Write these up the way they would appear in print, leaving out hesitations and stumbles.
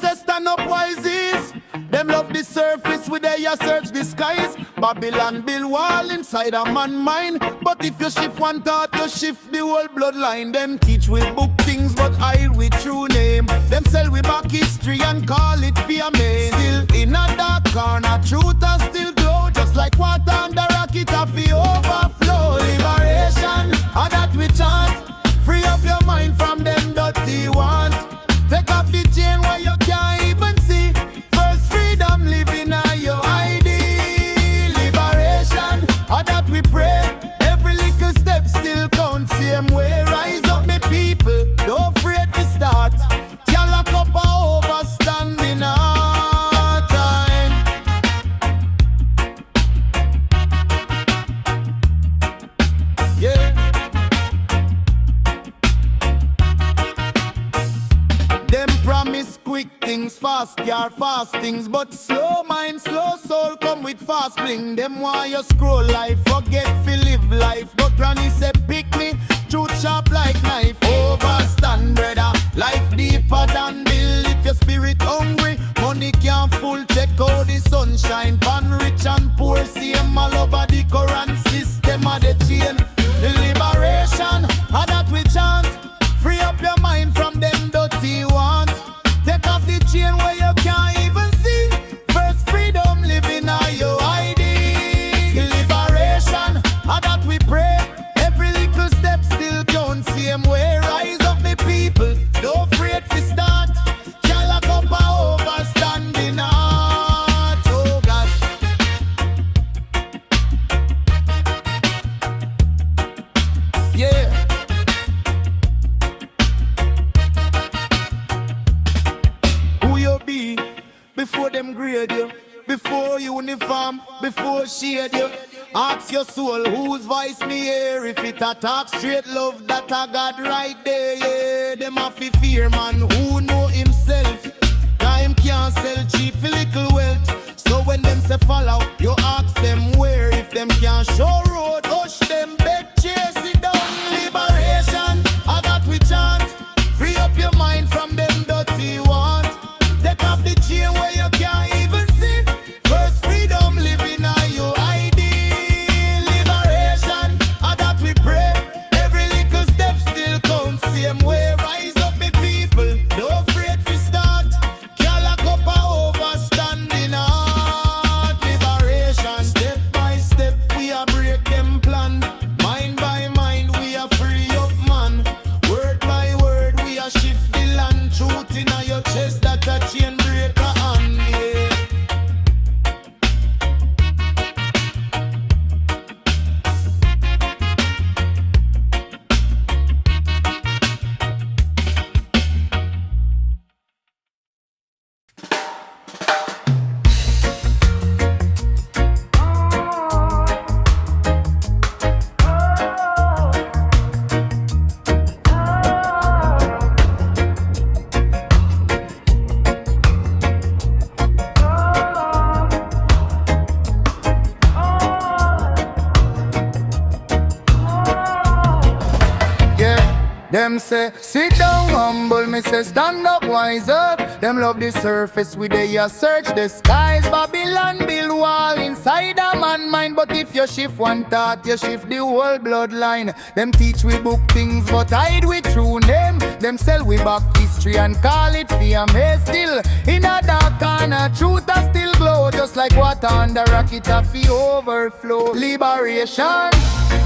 say stand up wises. Them love the surface with they search the skies. Babylon build wall inside a man mind. But if you shift one thought, you shift the whole bloodline. Them teach we book things but hide with true name. Them sell we back history and call it fear main. Still in a dark corner, truth has still glow. Just like water under rocket have the overflow. Liberation, and that we chant. Free up your mind from them dirty want. Take off the chain where you can't even see. First freedom living on your ID. Liberation, and that we pray. Every little step still counts same way. Rise up me people, don't afraid to start. Can't lock up a overstanding hard time. Yeah. Them promise quick things, fast car, fast things. But slow mind, slow soul come with fast bling. Them why you scroll life, forget to live life. But granny say pick me, truth sharp like knife. Overstand brother, life deeper than bill. If your spirit hungry, money can't full. Check out the sunshine, pan rich and poor. See them all over the current system of the chain. The liberation, and that we chant. Free up your mind from them dirty want. Take off the chain where you can't even see. First freedom living on your ID. Liberation, and that we pray. Every little step still counts same way. Rise up the people, don't afraid to start. Can't lock up a overstanding heart. Oh gosh. Yeah. Who you be before them grade you? Before uniform, before shade you. Ask your soul whose voice me hear. If it a talk straight love, that a God right there. Yeah, them a fi fear man who know himself. Time can't sell cheap for little wealth. So when them say follow, you ask them where. If them can't show road, hush them, beg chase it down. Liberation, I got we chant. Free up your mind from them dirty want. Take off the chain where you can't even see. First freedom living on your ID. Liberation, and that we pray. Every little step still counts same way. Rise up me people, don't afraid to start. Can't lock up a overstanding heart. Liberation, step by step we a break them plan. Mind by mind we a free up man. Word by word we a shift the land. Truth in your chest that a chain breaker on, yeah. Them say, sit down, humble, me say, stand up, wise up. Them love the surface, we they search the skies. Babylon build wall inside a man mind. But if you shift one thought, you shift the whole bloodline. Them teach we book things, but hide we true name. Them sell we back history and call it fear. May still in a dark corner, truth a still glow. Just like water on the rocket, a fi overflow. Liberation,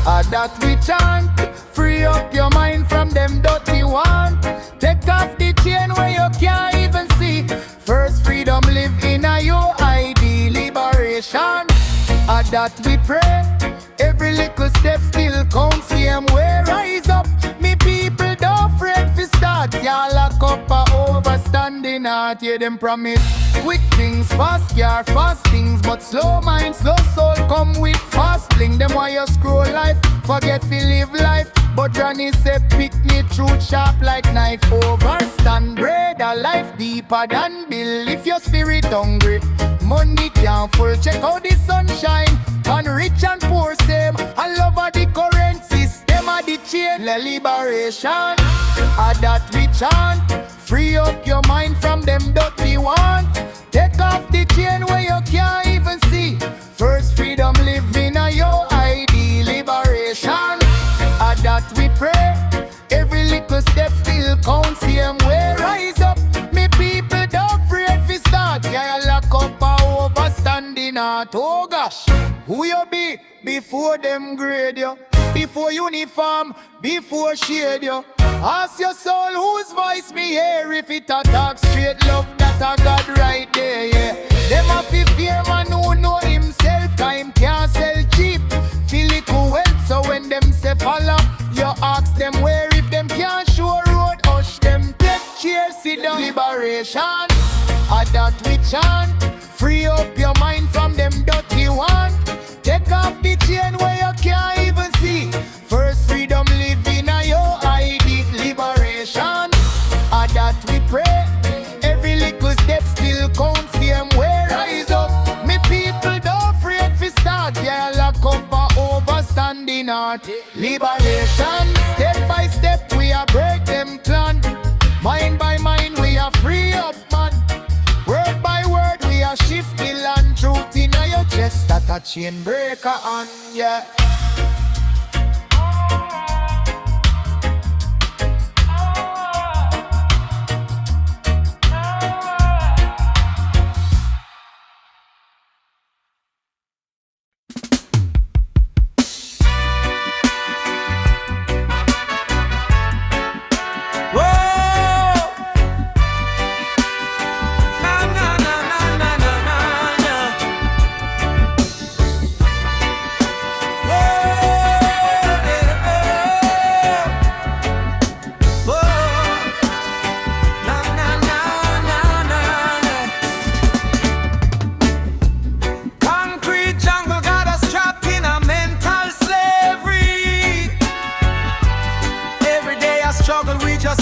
that we chant. Free up your mind from them dirty want. Take off the chain where you can't even see. First freedom live in a your ID. Liberation, that we pray. Every little step still counts same way. Rise up, me people, don't afraid to start. Y'all lock up a overstanding heart. Yeah, them promise quick things, fast car, fast things. But slow mind, slow soul come with fast fling. Them why you scroll life, forget to live life. But Granny say pick me truth sharp like knife. Overstand bread, a life deeper than bill. If your spirit hungry, money can't full. Check out the sunshine, and rich and poor same. I love the current system of the chain. The liberation, that we chant. Free up your mind from them dirty want. Take off the chain where you can't even see. First freedom living in your ID. Liberation, that we pray. Every little step still counts. Same way, rise up. Me people don't afraid to start. Yeah, lock up a overstanding heart. Oh gosh, who you be before them grade you? Before uniform, before shade you. Ask your soul whose voice me hear. If it a talk straight, love that a God right there, yeah. Them a fi fear man who know himself. Time can't sell cheap. Feel it wealth, so when them say follow, you ask them where. If them can't show road, hush them. Take cheers, sit down. Liberation, that we chant. Free up your mind from them dirty want. Take off the chain where you can't even see. First freedom living in your ID. Liberation, that we pray. Every little step still counts. Same way, rise up. Me people don't afraid to start. Yeah, lock up a overstanding heart. Liberation, step by step we are break them plan. Mind by mind we are free up man. Word by word we are shift the land. Truth in your chest that a chain breaker on, yeah.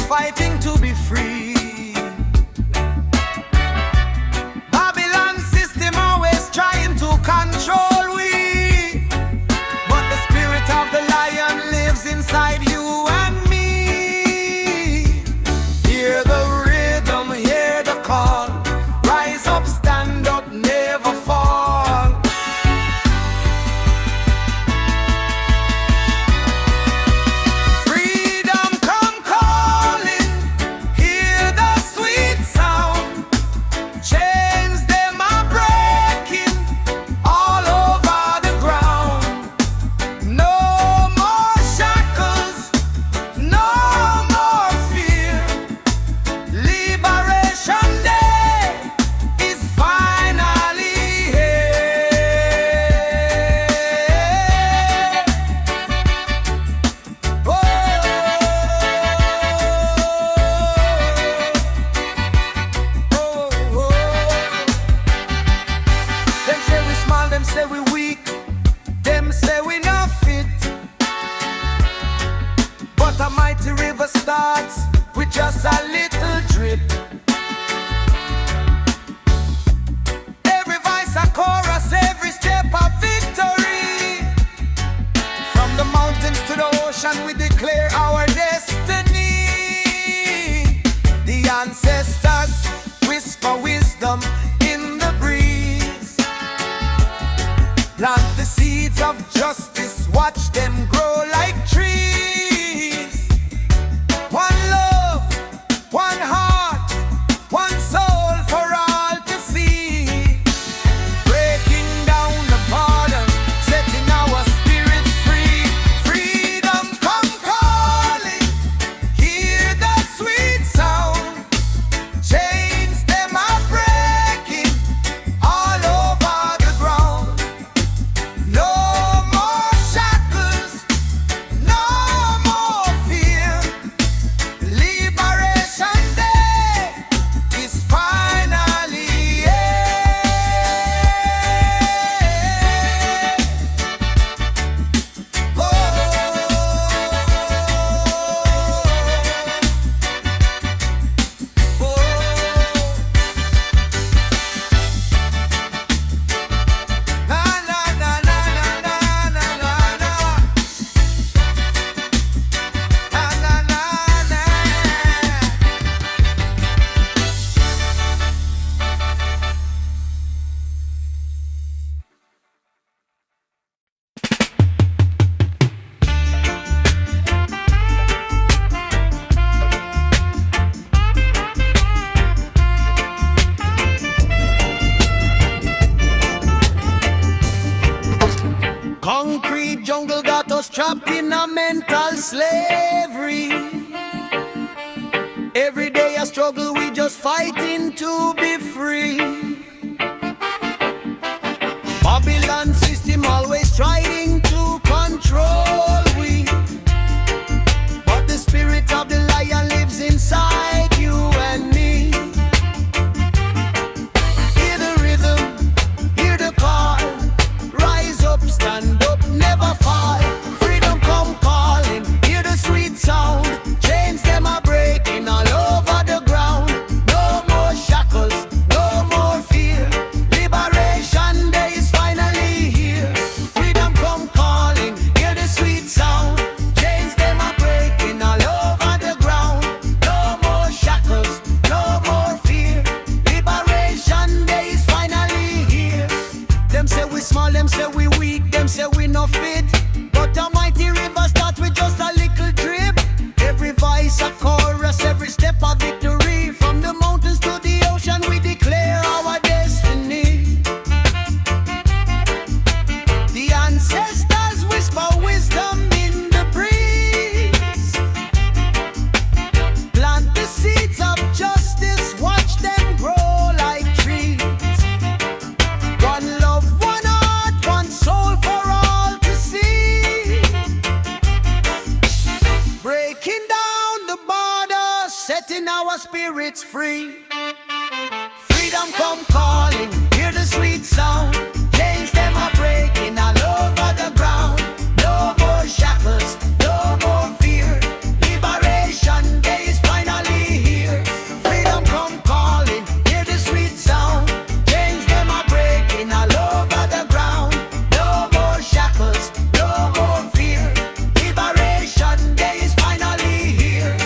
Fighting to be free. Babylon system always trying to control we, but the spirit of the lion lives inside you and me. Hear the rhythm, hear the call. Rise up, stand up, never fall. Starts with just a little drip. Every voice a chorus, every step a victory. From the mountains to the ocean we declare our destiny. The ancestors whisper wisdom in the breeze. Plant the seeds of justice, watch them grow like trees. One love, one heart, one soul for all to see. Breaking down the pardon, setting our spirits free. Freedom come calling, hear the sweet sound. Chains them are breaking all over the ground. No more trapped in a mental slavery. Every day I struggle, we just fighting to be free. Babylon system always trying to control we, but the spirit of the lion lives inside you and me. Hear the rhythm, hear the call, rise up, stand up, never fall. Freedom come calling, hear the sweet sound. Chains them are breaking all over the ground. No more shackles, no more fear. Liberation day is finally here. Freedom come calling, hear the sweet sound. Chains them are breaking all over the ground. No more shackles, no more fear. Liberation day is finally here. Them say we small, them say we weak, them say we no fit. But a mighty river start with just a little drip. Every voice a chorus, every step a victory. From the mountains to the ocean we declare our destiny. The ancestors whisper wisdom in the breeze. Plant the seeds of justice, watch them grow like trees. One love, one heart, one soul for all to see. Breaking down the borders, setting our spirits free. Freedom come calling, hear the sweet sound. Chains them are breaking all over the ground. No more shackles, no more fear. Liberation day is finally here. Freedom come calling, hear the sweet sound. Chains them are breaking all over the ground. No more shackles, no more fear. Liberation day is finally here.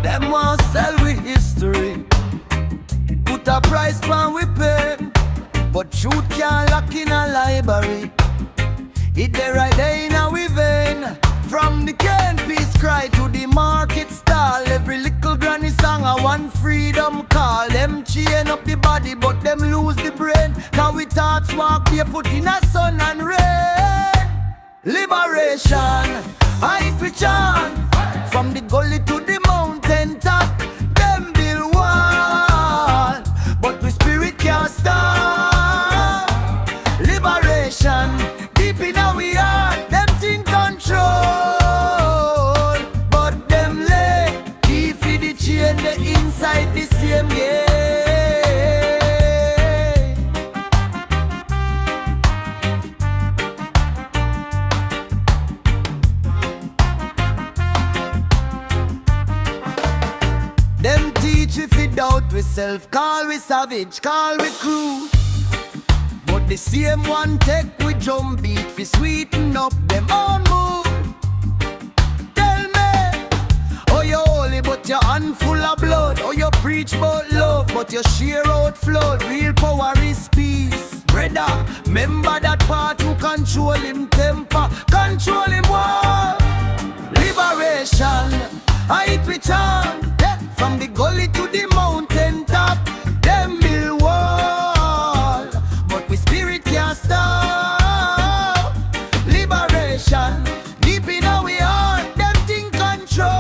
Them want sell we history, put a price when we pay. But truth can't lock in a library. It there right there in our vein. From the cane piece cry to the market stall. Every little granny song a one freedom call. Them chain up the body but them lose the brain. Now we thoughts walk barefoot in a sun and rain. Liberation, I preach on. From the gully to the mountain top. Them build wall, but the spirit can't stop. Liberation, deep in our heart. Them think control, but them lay deep in the chain, the inside the same, yeah. Them teach if we doubt we self, call we savage, call we cruel. But the same one take we drum beat fi sweeten up them own mood. Tell me, oh you holy but your hand full of blood. Oh you preach about love but your share out flood. Real power is peace. Bread brother. Remember that part who control him temper, control him war. Liberation, I it we chant. From the gully to the mountain top, them build wall, but we spirit can't stop. Liberation, deep in our heart, them think control,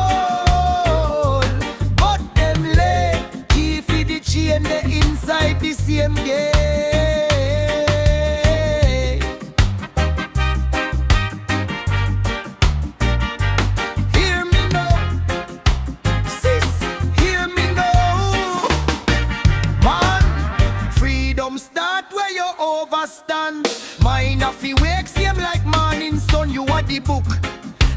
but them lay, keep the chain, they inside the same gate. Overstand. Mine a fi wake same like morning sun. You are the book,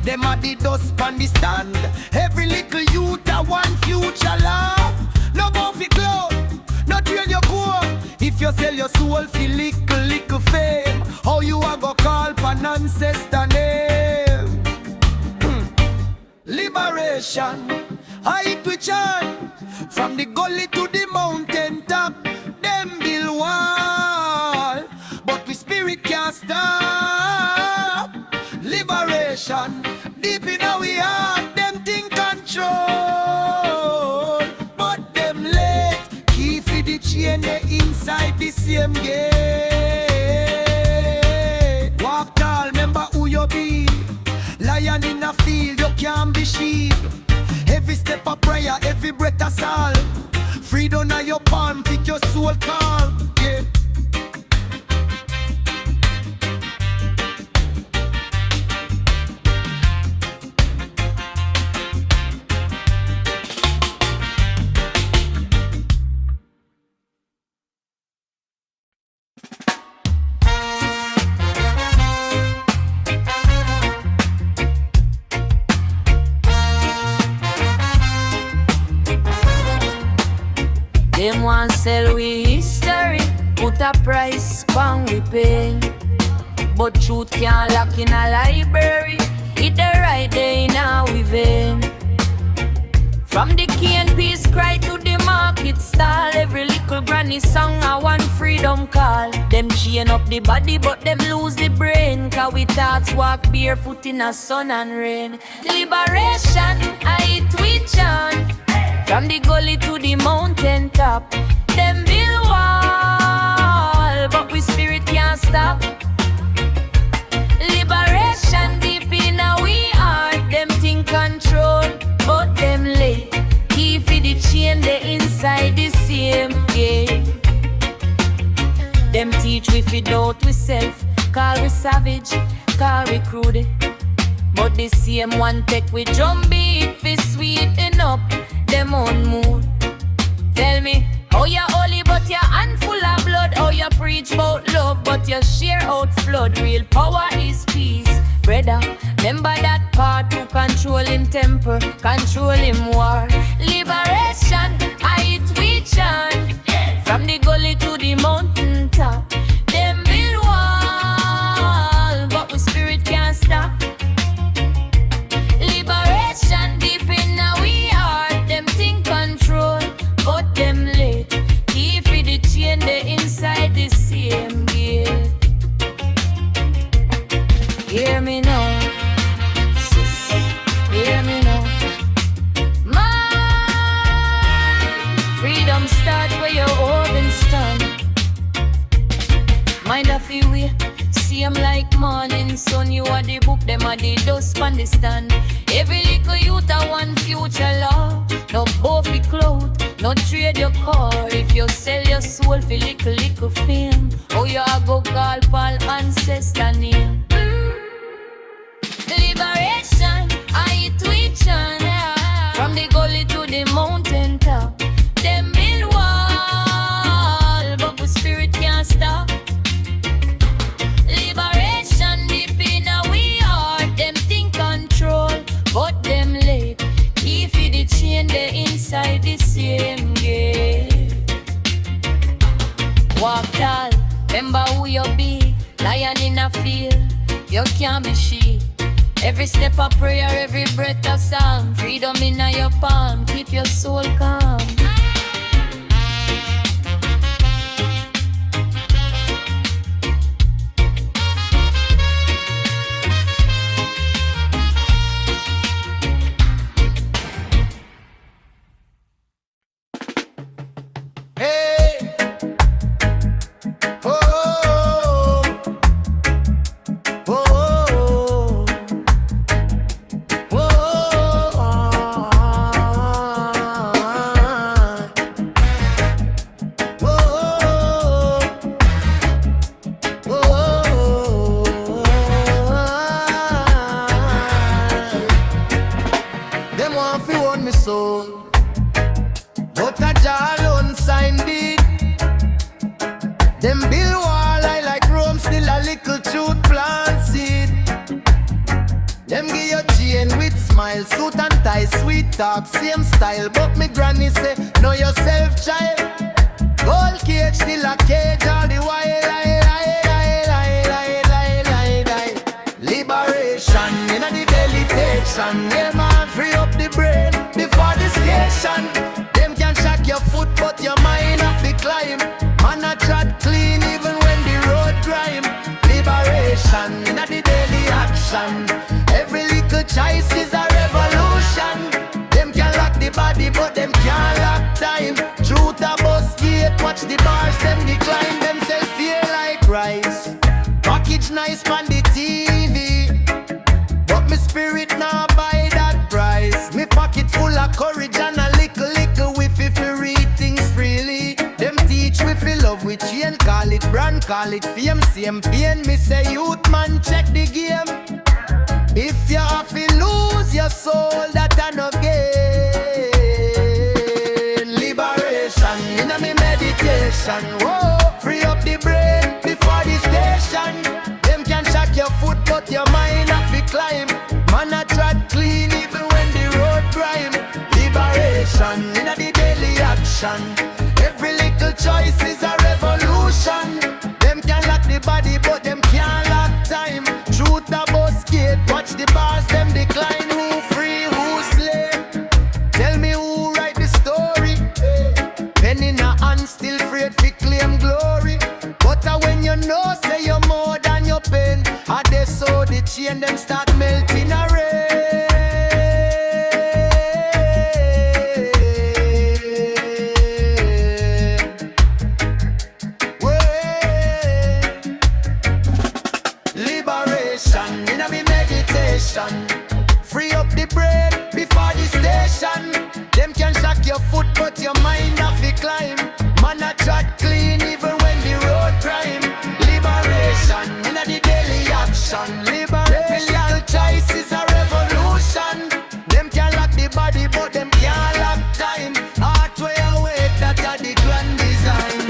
them are the dust on the stand. Every little youth a one future love. No go fi cloud, no trail your core. If you sell your soul fi little fame, how you a go call pan ancestor name? Liberation, I we chant. From the gully to the mountain top, them build wall, but we spirit can't stop. Liberation, deep in our heart, them think control, but them late, keep the chain, they inside the same gate. Walk tall, remember who you be. Lion in a field, you can't be sheep. Every step of prayer, every breath a psalm. Freedom on your palm, pick your soul calm. Yeah. Them want sell we history, put a price on we pain. But truth can't lock in a library, it the right day in our vein. From the key and peace cry to the market stall, every little granny song I want freedom call. Them chain up the body but them lose the brain, cause we thoughts walk barefoot in a sun and rain. Liberation, I twitch on. From the gully to the mountain top, them build wall, but we spirit can't stop. Liberation deep in our heart, them think control, but them late. Keep the chain, they inside the same game. Them teach we feed out we self, call we savage, call we crude. But the same one take we drum beat fi sweeten up them own mood. Tell me, how you holy but your hand full of blood? How you preach about love but your share out flood? Real power is peace, brother. Remember that part to control him temper, control him war. Liberation, I twitch on. From the gully to the mountain top, them build wall, but we spirit can't stop. Liberation deep in our heart, them think control, but them late. Keep the chain, they inside the same gate. Hear me now, sis, hear me now. Man, freedom start where your organs stand. Mind a few way, see 'em like morning sun. You are the book, them are the dust on the stand. Every little youth a one future law. No buffy cloud, no trade your car. If you sell your soul for little fame, oh you a go call pal ancestor name. Liberation, I twitch on. From the gully to the mountain top, them build wall, but the spirit can't stop. Liberation deep in our heart, them think control, but them late. Keep the chain, they inside the same gate. Walk tall, remember who you be. Lion in a field, you can't be sheep. Every step of prayer, every breath of song. Freedom in your palm, keep your soul calm. Hey. Oh. Oh. Oh. Them want fi own me soul, but a Jah alone signed it. Them build wall I like Rome, still a little truth plant seed. Them give you chain with smile, suit and tie, sweet talk, same style. But me granny say, know yourself, child. Gold cage, still a cage, all the while. Liberation, in the delegation. Yeah, man, free up the brain before the station. Them can shock your foot, but your mind have to climb. Man, a trot clean even when the road grime. Liberation, in the daily action. Every little choice is a revolution. Them can lock the body, but them can't lock time. Truth a bus gate, watch the bars, them decline. Themself feel like rice. Package nice man the TV, but me spirit now buy that price. Me pocket full of courage and a little whiff if you read things freely. Them teach we feel love with chain, call it brand, call it fame, same pain. Me say youth man check the game. If you have to lose your soul, that a no gain. Liberation, in a me meditation. Whoa, free up the brain before the station. Them can shock your foot, but your mind have to climb. Man a trot clean even when the road grime. Liberation, in a the daily action. Every little choice is a revolution. Them can lock the body, but them can't lock time. Truth a bus gate, watch the bars, them decline. Who free, who slave? Tell me who write the story. Pen in a hand, still afraid to claim glory. But when you know, say you're more than your pain. I they saw the chain, them start melting away. Liberation, in a me meditation. Free up the brain before the station. Them can shock your foot, but your mind have to climb. Man a trot clean even when the road crime. Liberation, in a the daily action. Liberation, choice is a revolution. Them can lock the body, but them can't lock time. Heart way away, that are the grand design.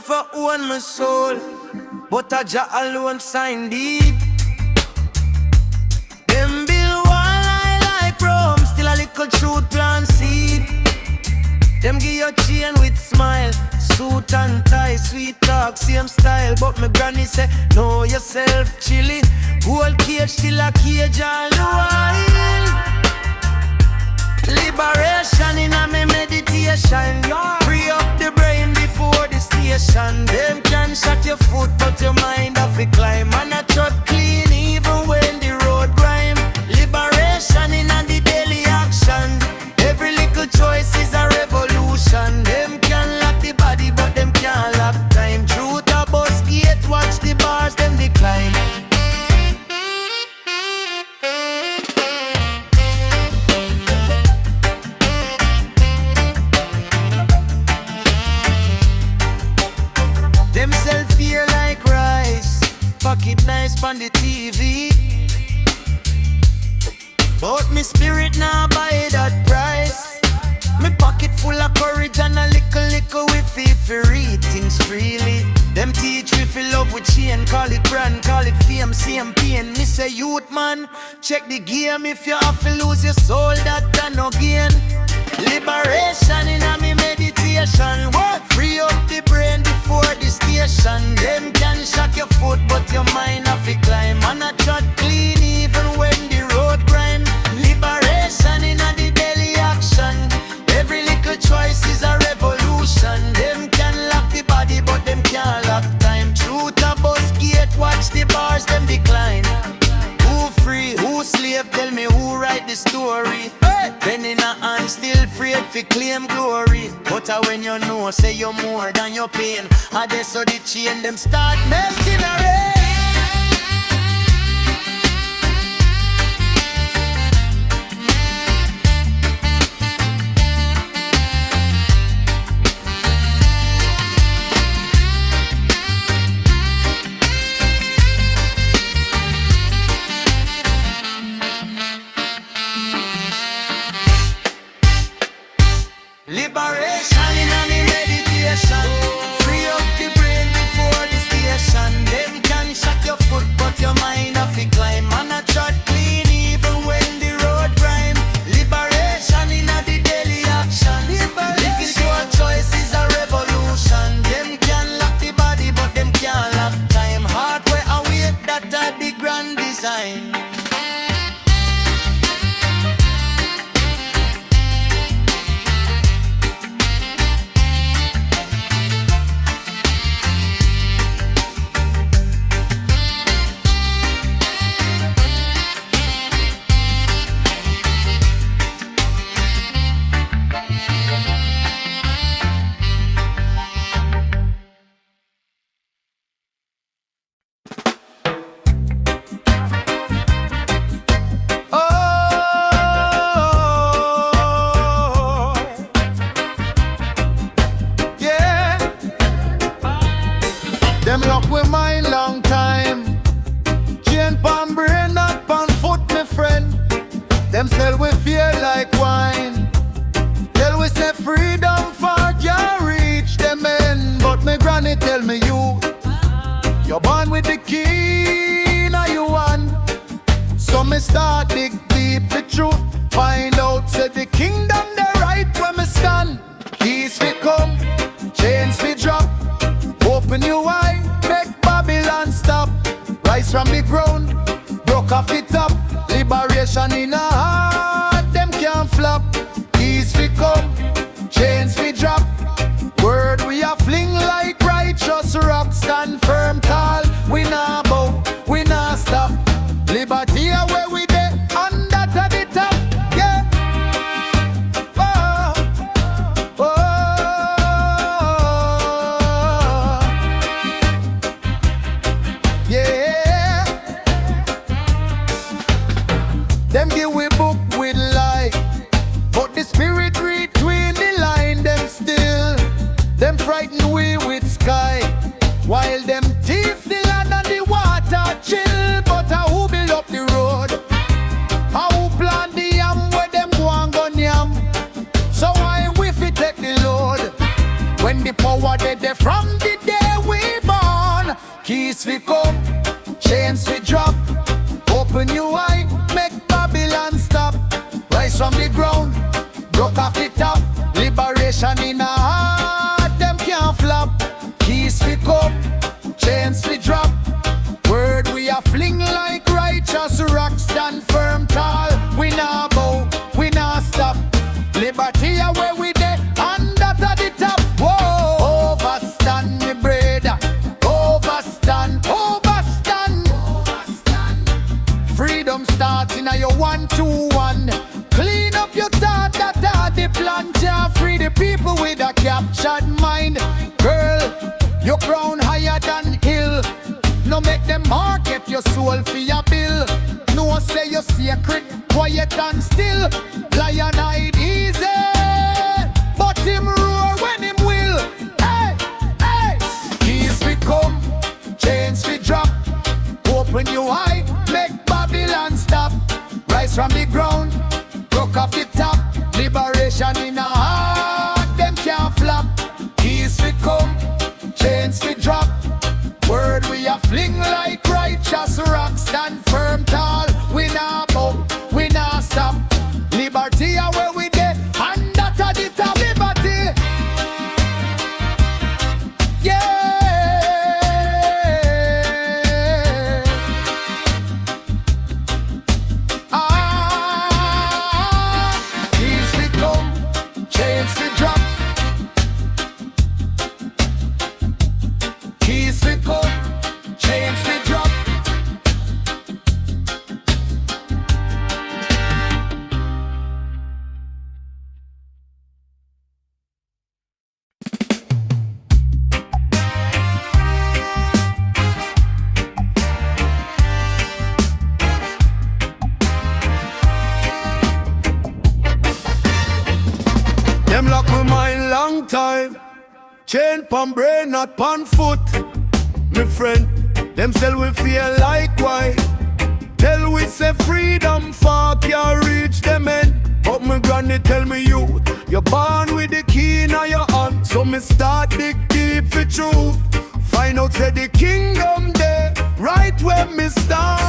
For own my soul, but a Jah alone sign deep. Them build wall I like Rome, still a little truth plant seed. Them give you chain with smile, suit and tie, sweet talk, same style. But my granny say, know yourself, chilly. Gold cage still a cage all the while. Liberation in a me meditation. Free up the brain before the station. Them can shut your foot, but your mind have to climb. And a trot clean even when the road grime. Liberation in a the daily action. Every little choice is a revolution. Them can lock the body, but them can't lock time. Truth a bus gate, watch the bars, them decline. Themself pocket nice on the TV, but me spirit now buy that price. Me pocket full of courage and a little we feel for read things freely. Them teach we feel love with chain, call it brand, call it fame, same pain. Me say youth man, check the game. If you have to lose your soul, that no gain. Liberation in a me meditation. What? Free up the brain before the station. Them can shock your foot, but your mind have to climb. And I trot clean even when the road grime. Liberation in a the daily action. Every little choice is a revolution. Them can lock the body, but them can't lock time. Truth a bus gate, watch the bars, them decline. Who free, who slave, tell me who write the story. Pen in a hand, still afraid to claim glory. But when you know, say you're more than your pain. I just saw the chain, them start melting away. Liberation in a meditation. Free up the brain before the station. Them can shut your foot, but your mind have to climb. And I trot clean even when the road grime. Liberation in a the daily action. Living your choice is a revolution. Them can lock the body, but them can't lock time. Heart where I wait, that are the grand design. Them lock with mine long time. Chain pan brain up pan foot, me friend. Them sell we fear like wine. Tell we say freedom far can't reach them end. But me granny tell me you're born with the key, now you won. So me start dig deep the truth. Find out say the kingdom the right where me stand. Keys fi come, chains fi drop. Open your eye, make Babylon stop. Rise from the ground, broke off the top. Liberation in a heart, them can't flop. Keys fi come, chains fi drop. Word we a fling like righteous rock. Stand firm tall, we nah bow, we nah stop. Liberty where we dey, and that at the top, yeah. Yeah, them give we book with lie, but the spirit read between the line. Them still, them frighten we with sky, while them thief the land and the water chill. But who build up the road? Who plant the yam where them go and gun yam? So why we fi take the load when the power dead from the day we born? Keys fi come, chains fi drop. Open your eye, make Babylon stop. Rise from the ground, broke off the top. Liberation in a heart, them can't flop. Keys fi come, chains fi drop. Word we a fling like righteous rock. Stand firm tall, we nah bow, we nah stop. Liberty where we dey, and that at the top. Whoa, overstand me brother, overstand, overstand. Freedom starts in a your 1-2-1. Clean up your thought, that are the plan. Can't free the people with a captured mind. Girl, your crown higher than hill. No make them market your soul for your bill. No say you're sacred, quiet and still. Lion hide easy, but him roar when him will. Hey, hey. Keys fi come, chains fi drop. chain pon brain, not pon foot. Me friend, them sell we feel likewise. Tell we say freedom far can't reach them end. But my granny tell me you're born with the key in your hand. So me start dig deep for truth. Find out say the kingdom there, right where me start.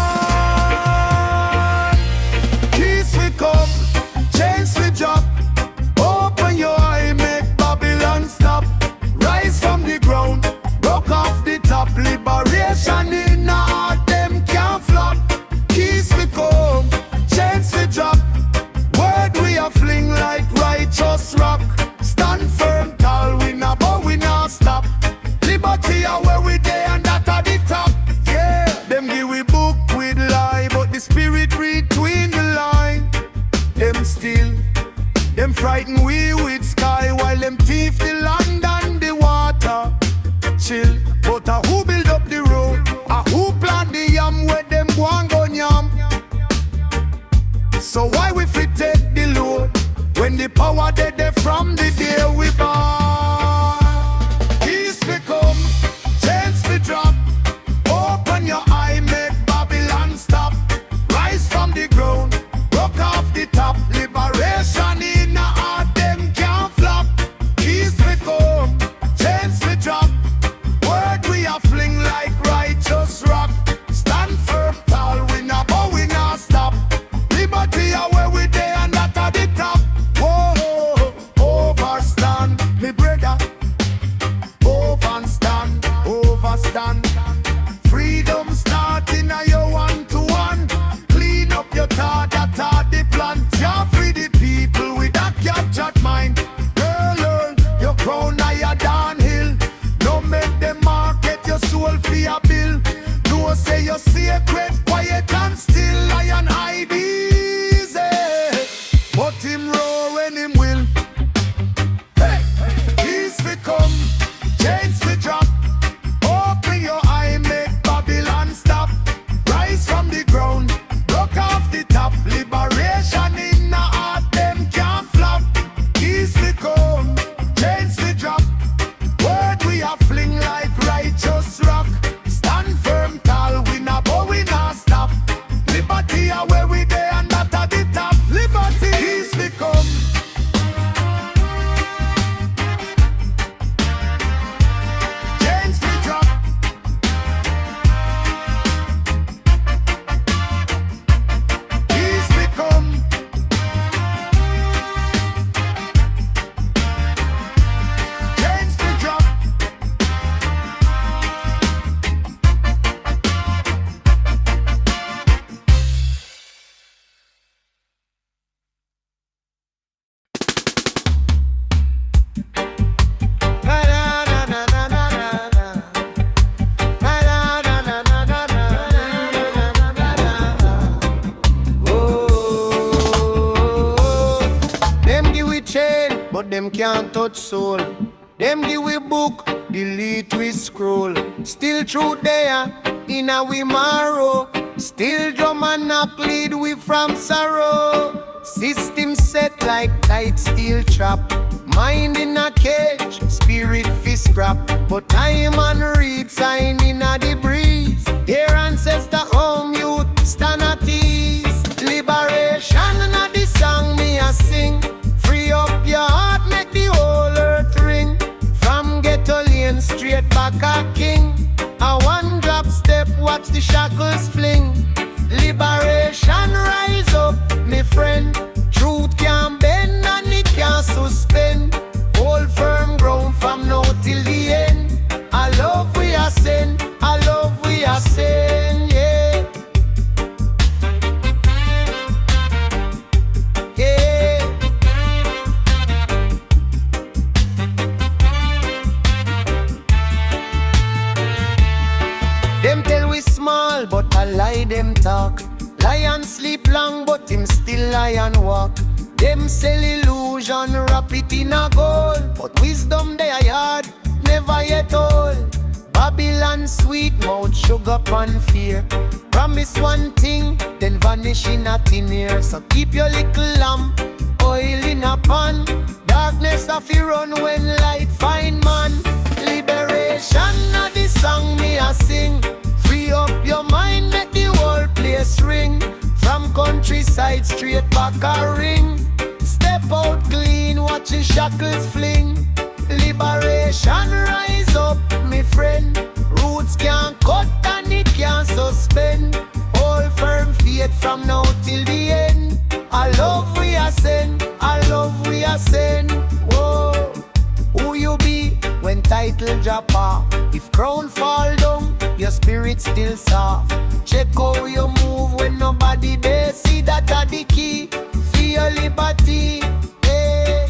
Peace we come, chains we drop. Open your eye, make Babylon stop. Rise from the ground, broke off the top. Liberation in our heart, them can't flop. Peace we come, chains we drop. Word we a fling like righteous rock. Stand firm, tall, we not bow, we not stop. Liberty are where we there and that at the top. Yeah, them give we book with lie, but the spirit read between the line. Them still, them frighten we with sky, while them thief the land and the water. Chill, but who build up the road? Who plant the yam where them go and go yam? So why we fit take the load when the power dead there from the day we born? Peace we come, chains we drop. Open your eye, make Babylon stop. Rise from the ground, broke off the top. Liberation in our heart, them can't flop. Peace we come, chains we drop. Word we a fling like righteous rock. Stand firm, tall, we not bow, we not stop. Liberty are where we there and that at the top. Whoa, overstand, me brother. Overstand, overstand. Freedom starting at your one-to-one. Clean up your thought, that thought the plan. Jah free the people with a captured mind. Girl, learn your crown higher downhill. Don't make them market your soul for your bill. Don't say you're sacred, quiet and still. Lion hide easy, but him roar when him will. Hey, peace we come, chains we drop. Open your eye, make Babylon stop. Rise from the ground, broke off the top. Liberation in our heart, them can't flop. Peace we come, chains we drop. Word we a fling like righteous rock. Stand firm, tall, we not bow, we not stop. Liberty are where we there and not at the top. Liberty, peace we come. Chains we drop. Peace we come. Chains we drop. Them give we chain, but them can't touch soul. Them give we book, delete we scroll. Still truth there, in a we marrow. Still drum and knock lead we from sorrow. System set like tight steel trap. Mind in a cage, spirit fist scrap. But time and read sign in a the breeze. Dear ancestor home youth, stand at ease. Liberation in a the song me a sing. Free up your heart, make the whole earth ring. From ghetto lane straight back a king. A one drop step, watch the shackles fling. Liberation rise up, me friend. Truth can't bend and it can't suspend. Hold firm ground from now till the end. I love we are send, I love we are send, yeah. Yeah. Them tell we small, but I lie them talk. Lion sleep long, but him still lion walk. Them sell illusion, wrap it in a gold. But wisdom they are hard, never yet old. Babylon sweet mouth, sugar pan fear. Promise one thing, then vanish in a thin air. So keep your little lamp, oil in a pan. Darkness of you run when light find man. countryside, straight back a ring. Step out clean, watch the shackles fling. Liberation rise up, me friend. Roots can't cut and it can't suspend. Hold firm faith from now till the end. I love we ascend, I love we ascend. Whoa, who you be when title drop off? If crown fall down, your spirit still soft. Check how you move when nobody there. See that are the key for your liberty. Hey.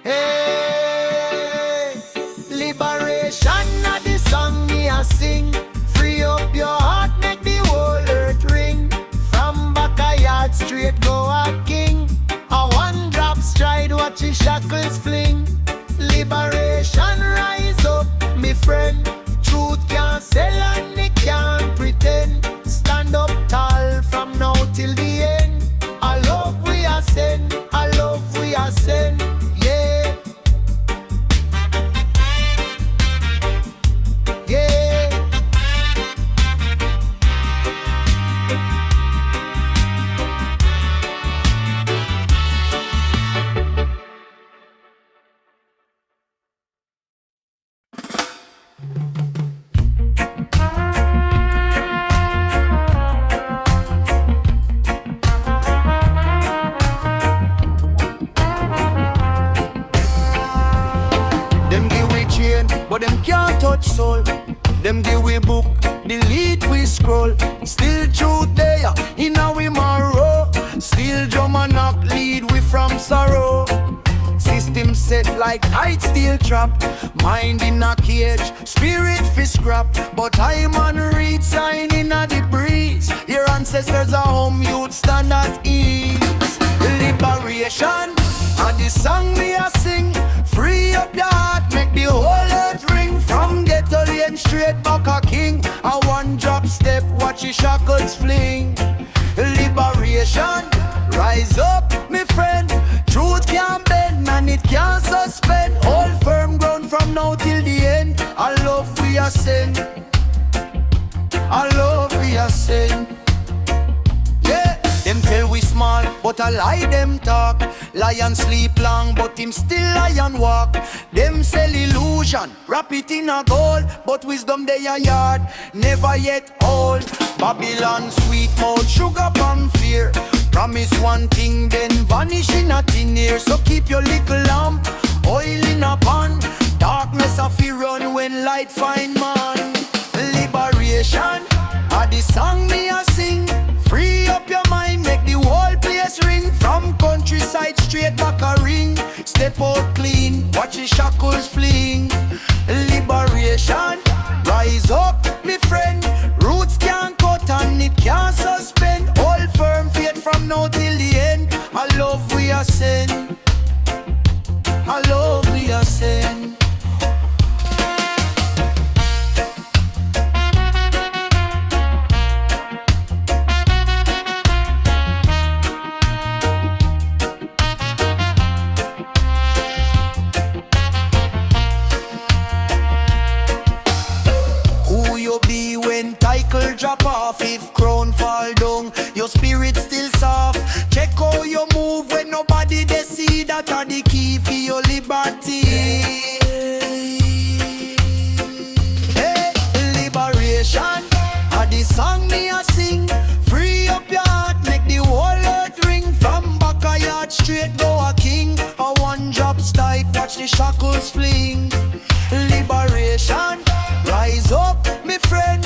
Hey, liberation na the song me a sing. Free up your heart, make the whole earth ring. From backyard straight go a king. A one drop stride, watch the shackles fling. Liberation rise up, me friend. Truth can't sell and it can't pretend. Stand up tall from now till the end. I love we ascend, I love we ascend. Yeah, yeah. Them give we chain, but them can't touch soul. Them give we book, delete we scroll. Still truth there, in a we marrow. Still drum and knock, lead we from sorrow. System set like tight steel trap. Mind in a cage, spirit fi scrap. But I'm on read sign in a the breeze. Your ancestors are home, you'd stand at ease. Liberation, and the song me a sing. Free up your heart, make the whole earth ring. From ghetto lane straight back a king. A one drop step, watch the shackles fling. Liberation, rise up, me friend. Truth can't bend, man, it can't suspend. Hold firm ground from now till the end. I love we ascend, I love we ascend. Yeah, them tell we small, but I lie them talk. Lion sleep long, but him still lion walk. Them sell illusion, wrap it in a gold. But wisdom they a yard, never yet old. Babylon sweet mouth, sugar palm fear. Promise one thing, then vanish in a thin air. So keep your little lamp, oil in a pan. Darkness a fi run when light find man. Liberation, a the song me a sing. Free up your mind, make the whole place ring. From countryside straight back a ring. Step out clean, watch the shackles fling. Liberation, rise up, me friend. Roots can't cut and it can't suspend. Hold firm faith from now till the end. I love we ascend, I love we ascend. Drop off if crown fall down, your spirit still soft. Check how you move when nobody they see. That are the key for your liberty. Hey, liberation, a the song me a sing. Free up your heart, make the whole earth ring. From backyard straight go a king. A one drop style, watch the shackles fling. Liberation, rise up, me friend.